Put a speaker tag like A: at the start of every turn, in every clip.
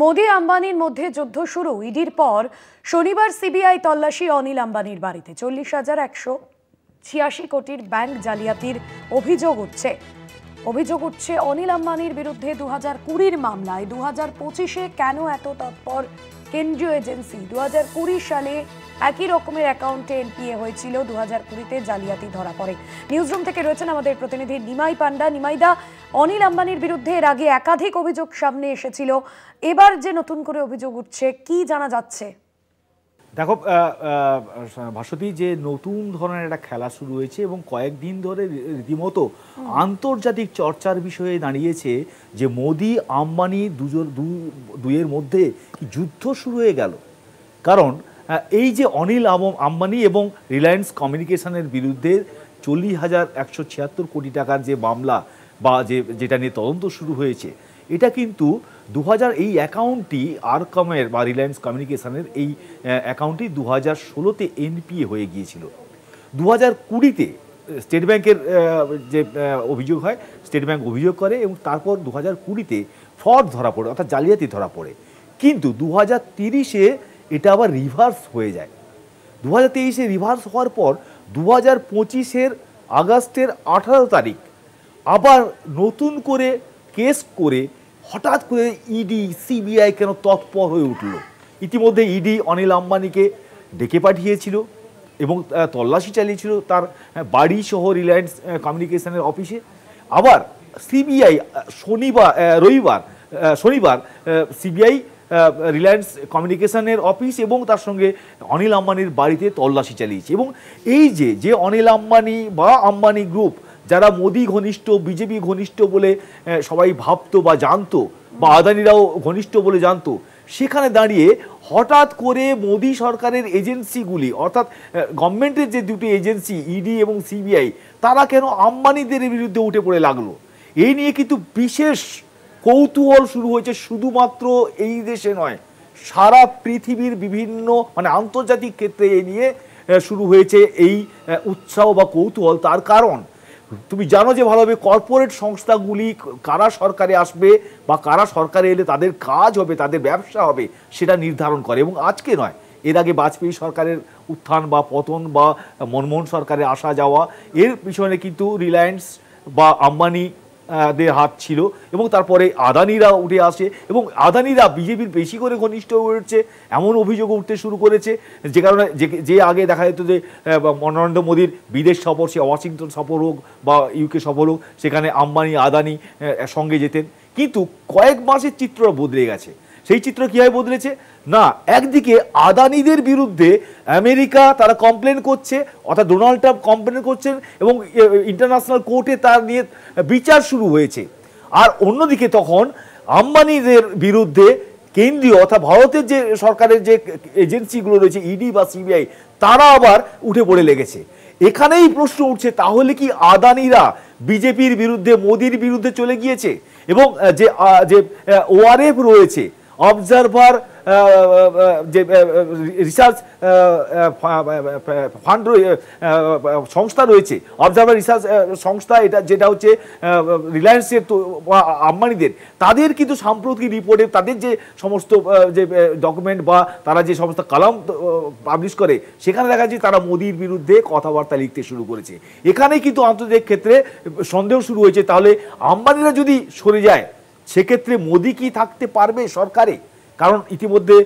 A: মোদি আম্বানির মধ্যে যুদ্ধ শুরু। ইডির পর শনিবার সিবিআই তল্লাশি অনিল আম্বানির বাড়িতে। 40,186 কোটির ব্যাংক জালিয়াতির অভিযোগ উঠছে অনিল আম্বানির বিরুদ্ধে 2020 মামলায়। 2025-এ কেন এত তৎপর কেন্দ্রীয় এজেন্সি? 2020 সালে একই রকমের অ্যাকাউন্টে এনপিএ হয়েছিল, 2020-তে জালিয়াতি ধরা পড়ে। নিউজরুম থেকে রয়েছেন আমাদের প্রতিনিধি নিমাই পান্ডা। নিমাইদা, অনিল আম্বানির বিরুদ্ধে এর আগে একাধিক অভিযোগ সামনে এসেছিল, এবার যে নতুন করে অভিযোগ উঠছে, কি জানা যাচ্ছে?
B: দেখো ভাস্বতী, যে নতুন ধরনের একটা খেলা শুরু হয়েছে এবং কয়েকদিন ধরে রীতিমতো আন্তর্জাতিক চর্চার বিষয়ে দাঁড়িয়েছে যে মোদি আম্বানি দুইয়ের মধ্যে যুদ্ধ শুরু হয়ে গেল। কারণ এই যে অনিল আম্বানি এবং রিলায়েন্স কমিউনিকেশনের বিরুদ্ধে 40,176 কোটি টাকার যে মামলা বা যেটা নিয়ে তদন্ত শুরু হয়েছে, এটা কিন্তু এই অ্যাকাউন্টটি আরকমের বা রিলায়েন্স কমিউনিকেশনের এই অ্যাকাউন্টটি 2016-তে এনপিএ হয়ে গিয়েছিল। 2020-তে স্টেট ব্যাংকের যে অভিযোগ হয়, স্টেট ব্যাংক অভিযোগ করে এবং তারপর 2020-তে ফ্রড ধরা পড়ে, অর্থাৎ জালিয়াতি ধরা পড়ে। কিন্তু 2030-এ এটা আবার রিভার্স হয়ে যায়। 2023-এ রিভার্স হওয়ার পর 2025-এর আগস্টের 18 তারিখ আবার নতুন করে কেস করে হঠাৎ করে ইডি সিবিআই কেন তৎপর হয়ে উঠল? ইতিমধ্যে ইডি অনিল আম্বানিকে ডেকে পাঠিয়েছিল এবং তল্লাশি চালিয়েছিল তার বাড়ি সহ রিলায়েন্স কমিউনিকেশনের অফিসে। আবার সিবিআই শনিবার সিবিআই রিলায়েন্স কমিউনিকেশনের অফিস এবং তার সঙ্গে অনিল আম্বানির বাড়িতে তল্লাশি চালিয়েছে। এবং এই যে অনিল আম্বানি বা আম্বানি গ্রুপ, যারা মোদি ঘনিষ্ঠ, বিজেপি ঘনিষ্ঠ বলে সবাই ভাবতো বা জানতো, বা আদানিরাও ঘনিষ্ঠ বলে জানতো, সেখানে দাঁড়িয়ে হঠাৎ করে মোদি সরকারের এজেন্সিগুলি, অর্থাৎ গভর্নমেন্টের যে দুটি এজেন্সি ইডি এবং সিবিআই, তারা কেন আম্বানিদের বিরুদ্ধে উঠে পড়ে লাগলো? এই নিয়ে কিন্তু বিশেষ কৌতূহল শুরু হয়েছে। শুধুমাত্র এই দেশে নয়, সারা পৃথিবীর বিভিন্ন আন্তর্জাতিক ক্ষেত্রে এ নিয়ে শুরু হয়েছে এই উৎসাহ বা কৌতূহল। তার কারণ তুমি জানো যে ভালোভাবে কর্পোরেট সংস্থাগুলি কারা সরকারে আসবে বা কারা সরকারে এলে তাদের কাজ হবে, তাদের ব্যবসা হবে, সেটা নির্ধারণ করে। এবং আজকে নয়, এর আগে বাজপেয়ী সরকারের উত্থান বা পতন বা মনমোহন সরকারের আসা যাওয়া, এর পিছনে কিন্তু রিলায়েন্স বা আম্বানি দের হাত ছিল। এবং তারপরে আদানিরা উঠে আসে এবং আদানিরা বিজেপির বেশি করে ঘনিষ্ঠ হয়ে উঠছে, এমন অভিযোগ উঠতে শুরু করেছে। যে কারণে যে আগে দেখা যেত যে নরেন্দ্র মোদীর বিদেশ সফর, সে ওয়াশিংটন সফর হোক বা ইউকে সফর হোক, সেখানে আম্বানি আদানি সঙ্গে যেতেন। কিন্তু কয়েক মাসের চিত্র বদলে গেছে। সেই চিত্র কীভাবে বদলেছে? না, একদিকে আদানিদের বিরুদ্ধে আমেরিকা তারা কমপ্লেন করছে, অর্থাৎ ডোনাল্ড ট্রাম্প কমপ্লেন করছেন এবং ইন্টারন্যাশনাল কোর্টে তার নিয়ে বিচার শুরু হয়েছে। আর অন্যদিকে তখন আম্বানিদের বিরুদ্ধে কেন্দ্রীয় অর্থাৎ ভারতের যে সরকারের যে এজেন্সিগুলো রয়েছে ইডি বা সিবিআই, তারা আবার উঠে পড়ে লেগেছে। এখানেই প্রশ্ন উঠছে, তাহলে কি আদানিরা বিজেপির বিরুদ্ধে, মোদির বিরুদ্ধে চলে গিয়েছে? এবং যে ওআরএফ রয়েছে, অবজারভার যে রিসার্চ ফান্ড সংস্থা রয়েছে, অবজারভার রিসার্চ সংস্থা, যেটা হচ্ছে রিলায়েন্সের আম্বানিদের, তাদের কিন্তু সাম্প্রতিক রিপোর্টে তাদের যে সমস্ত যে ডকুমেন্ট বা তারা যে সমস্ত কলাম পাবলিশ করে, সেখানে দেখা যাচ্ছে তারা মোদির বিরুদ্ধে কথাবার্তা লিখতে শুরু করেছে। এখানেই কিন্তু আন্তর্জাতিক ক্ষেত্রে সন্দেহ শুরু হয়েছে, তাহলে আম্বানিরা যদি সরে যায়, সেক্ষেত্রে মোদি কি থাকতে পারবে সরকারে? কারণ ইতিমধ্যে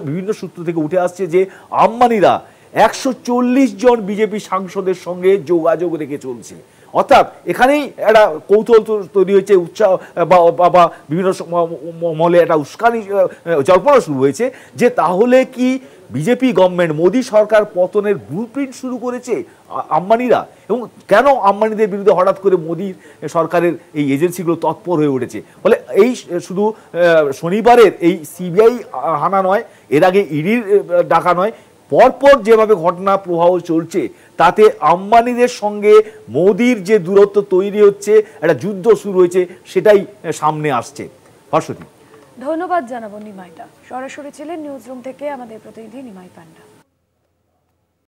B: বিভিন্ন সূত্র থেকে উঠে আসছে যে আম্বানিরা 140 জন বিজেপি সাংসদের সঙ্গে যোগাযোগ রেখে চলছে। অর্থাৎ এখানেই একটা কৌতূহল তৈরি হয়েছে, উৎসাহ বা বিভিন্ন মহলে একটা উস্কানি জল্পনা শুরু হয়েছে যে তাহলে কি বিজেপি গভর্নমেন্ট, মোদি সরকার পতনের ব্লুপ্রিন্ট শুরু করেছে আম্বানিরা? এবং কেন আম্বানিদের বিরুদ্ধে হঠাৎ করে মোদির সরকারের এই এজেন্সিগুলো তৎপর হয়ে উঠেছে? ফলে এই শুধু শনিবারের এই সিবিআই হানা নয়, এর আগে ইডির ডাকা নয়, পরপর যেভাবে ঘটনা প্রবাহ চলছে, তাতে আম্বানিদের সঙ্গে মোদির যে দূরত্ব তৈরি হচ্ছে, একটা যুদ্ধ শুরু হয়েছে, সেটাই সামনে আসছে। ভাস্বতী,
A: ধন্যবাদ জানাবো নিমাইদা। সরাসরি ছিলেন নিউজরুম থেকে আমাদের প্রতিনিধি নিমাই পান্ডা।